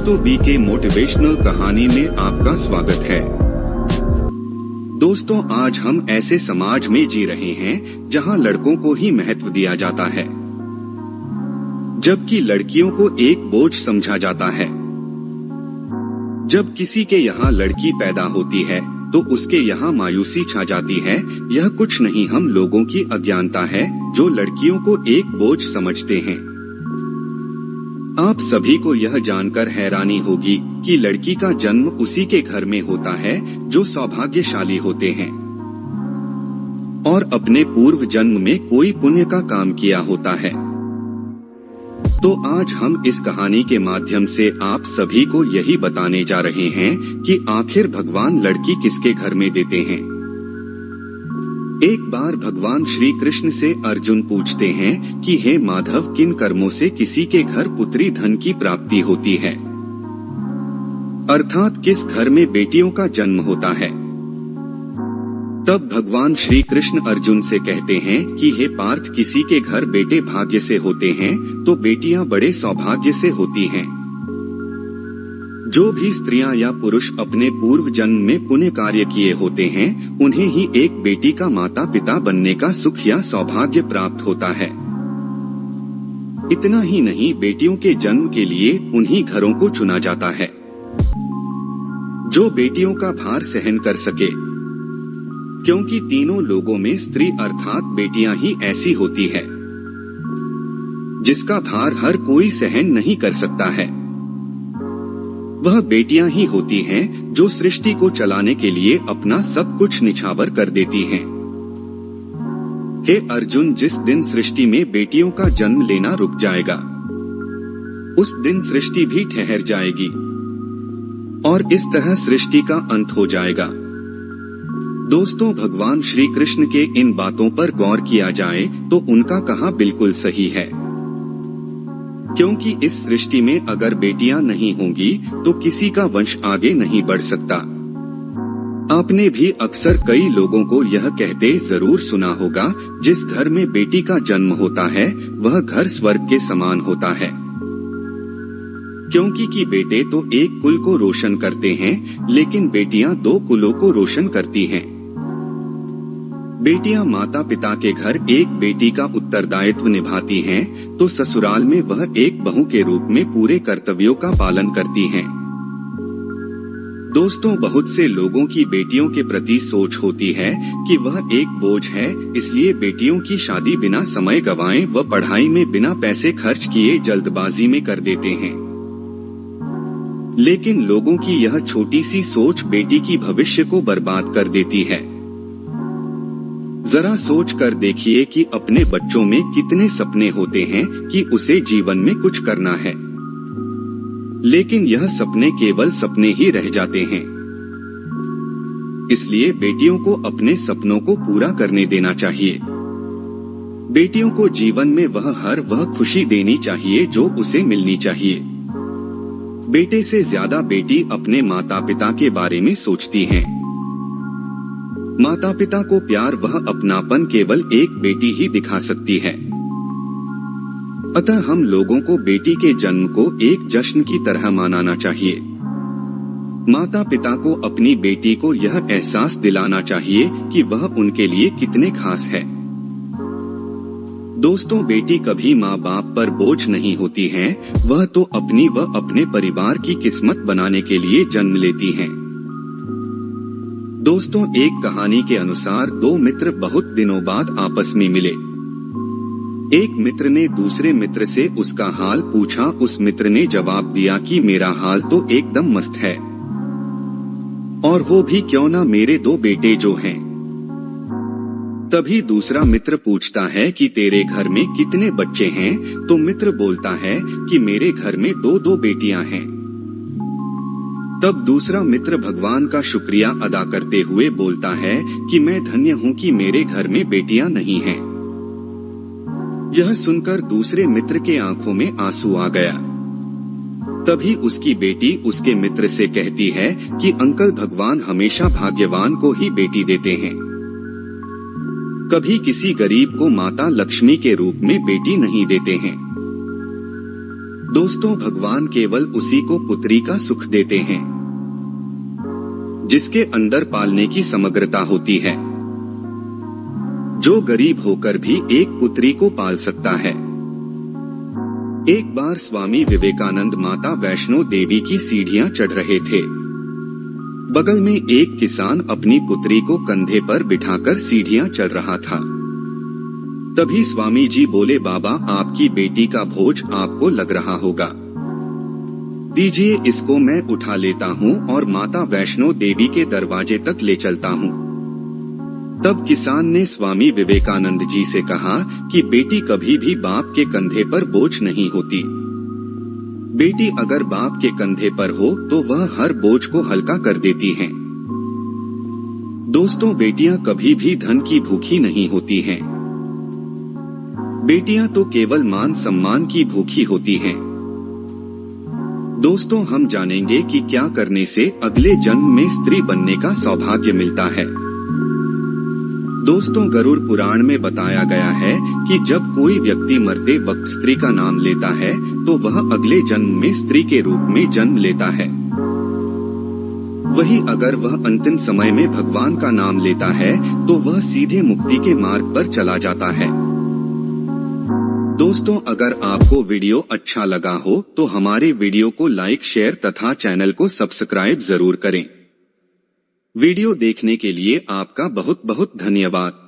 दोस्तों, BK motivational कहानी में आपका स्वागत है। दोस्तों, आज हम ऐसे समाज में जी रहे हैं जहां लड़कों को ही महत्व दिया जाता है, जबकि लड़कियों को एक बोझ समझा जाता है। जब किसी के यहाँ लड़की पैदा होती है तो उसके यहाँ मायूसी छा जाती है। यह कुछ नहीं, हम लोगों की अज्ञानता है जो लड़कियों को एक बोझ समझते हैं। आप सभी को यह जानकर हैरानी होगी कि लड़की का जन्म उसी के घर में होता है जो सौभाग्यशाली होते हैं और अपने पूर्व जन्म में कोई पुण्य का काम किया होता है। तो आज हम इस कहानी के माध्यम से आप सभी को यही बताने जा रहे हैं कि आखिर भगवान लड़की किसके घर में देते हैं। एक बार भगवान श्री कृष्ण से अर्जुन पूछते हैं कि हे माधव, किन कर्मों से किसी के घर पुत्री धन की प्राप्ति होती है, अर्थात किस घर में बेटियों का जन्म होता है। तब भगवान श्री कृष्ण अर्जुन से कहते हैं कि हे पार्थ, किसी के घर बेटे भाग्य से होते हैं तो बेटियां बड़े सौभाग्य से होती हैं। जो भी स्त्रियां या पुरुष अपने पूर्व जन्म में पुण्य कार्य किए होते हैं, उन्हें ही एक बेटी का माता पिता बनने का सुख या सौभाग्य प्राप्त होता है। इतना ही नहीं, बेटियों के जन्म के लिए उन्हीं घरों को चुना जाता है जो बेटियों का भार सहन कर सके, क्योंकि तीनों लोगों में स्त्री अर्थात बेटियां ही ऐसी होती है जिसका भार हर कोई सहन नहीं कर सकता है। वह बेटियां ही होती हैं जो सृष्टि को चलाने के लिए अपना सब कुछ निछावर कर देती हैं। हे अर्जुन, जिस दिन सृष्टि में बेटियों का जन्म लेना रुक जाएगा, उस दिन सृष्टि भी ठहर जाएगी और इस तरह सृष्टि का अंत हो जाएगा। दोस्तों, भगवान श्री कृष्ण के इन बातों पर गौर किया जाए तो उनका कहा बिल्कुल सही है, क्योंकि इस सृष्टि में अगर बेटियां नहीं होंगी तो किसी का वंश आगे नहीं बढ़ सकता। आपने भी अक्सर कई लोगों को यह कहते जरूर सुना होगा, जिस घर में बेटी का जन्म होता है वह घर स्वर्ग के समान होता है, क्योंकि कि बेटे तो एक कुल को रोशन करते हैं लेकिन बेटियां दो कुलों को रोशन करती हैं। बेटियां माता पिता के घर एक बेटी का उत्तरदायित्व निभाती हैं, तो ससुराल में वह एक बहू के रूप में पूरे कर्तव्यों का पालन करती हैं। दोस्तों, बहुत से लोगों की बेटियों के प्रति सोच होती है कि वह एक बोझ है, इसलिए बेटियों की शादी बिना समय गंवाए व पढ़ाई में बिना पैसे खर्च किए जल्दबाजी में कर देते हैं। लेकिन लोगों की यह छोटी सी सोच बेटी की भविष्य को बर्बाद कर देती है। जरा सोच कर देखिए कि अपने बच्चों में कितने सपने होते हैं कि उसे जीवन में कुछ करना है, लेकिन यह सपने केवल सपने ही रह जाते हैं। इसलिए बेटियों को अपने सपनों को पूरा करने देना चाहिए। बेटियों को जीवन में वह खुशी देनी चाहिए जो उसे मिलनी चाहिए। बेटे से ज्यादा बेटी अपने माता पिता के बारे में सोचती हैं। माता पिता को प्यार वह अपनापन केवल एक बेटी ही दिखा सकती है। अतः हम लोगों को बेटी के जन्म को एक जश्न की तरह मनाना चाहिए। माता पिता को अपनी बेटी को यह एहसास दिलाना चाहिए कि वह उनके लिए कितने खास है। दोस्तों, बेटी कभी माँ बाप पर बोझ नहीं होती है, वह तो अपनी व अपने परिवार की किस्मत बनाने के लिए जन्म लेती हैं। दोस्तों, एक कहानी के अनुसार दो मित्र बहुत दिनों बाद आपस में मिले। एक मित्र ने दूसरे मित्र से उसका हाल पूछा। उस मित्र ने जवाब दिया कि मेरा हाल तो एकदम मस्त है, और वो भी क्यों ना मेरे दो बेटे जो हैं। तभी दूसरा मित्र पूछता है कि तेरे घर में कितने बच्चे हैं, तो मित्र बोलता है कि मेरे घर में दो बेटियां हैं। तब दूसरा मित्र भगवान का शुक्रिया अदा करते हुए बोलता है कि मैं धन्य हूँ कि मेरे घर में बेटियां नहीं हैं। यह सुनकर दूसरे मित्र के आंखों में आंसू आ गया। तभी उसकी बेटी उसके मित्र से कहती है कि अंकल, भगवान हमेशा भाग्यवान को ही बेटी देते हैं, कभी किसी गरीब को माता लक्ष्मी के रूप में बेटी नहीं देते हैं। दोस्तों, भगवान केवल उसी को पुत्री का सुख देते हैं जिसके अंदर पालने की समग्रता होती है, जो गरीब होकर भी एक पुत्री को पाल सकता है। एक बार स्वामी विवेकानंद माता वैष्णो देवी की सीढ़ियां चढ़ रहे थे। बगल में एक किसान अपनी पुत्री को कंधे पर बिठाकर सीढ़ियां चढ़ रहा था। तभी स्वामी जी बोले, बाबा, आपकी बेटी का बोझ आपको लग रहा होगा, दीजिए, इसको मैं उठा लेता हूँ और माता वैष्णो देवी के दरवाजे तक ले चलता हूँ। तब किसान ने स्वामी विवेकानंद जी से कहा कि बेटी कभी भी बाप के कंधे पर बोझ नहीं होती। बेटी अगर बाप के कंधे पर हो तो वह हर बोझ को हल्का कर देती हैं। दोस्तों, बेटियां कभी भी धन की भूखी नहीं होती हैं। बेटियां तो केवल मान सम्मान की भूखी होती हैं। दोस्तों, हम जानेंगे कि क्या करने से अगले जन्म में स्त्री बनने का सौभाग्य मिलता है। दोस्तों, गरुड़ पुराण में बताया गया है कि जब कोई व्यक्ति मरते वक्त स्त्री का नाम लेता है तो वह अगले जन्म में स्त्री के रूप में जन्म लेता है। वही अगर वह अंतिम समय में भगवान का नाम लेता है तो वह सीधे मुक्ति के मार्ग पर चला जाता है। दोस्तों, अगर आपको वीडियो अच्छा लगा हो तो हमारे वीडियो को लाइक, शेयर तथा चैनल को सब्सक्राइब जरूर करें। वीडियो देखने के लिए आपका बहुत बहुत धन्यवाद।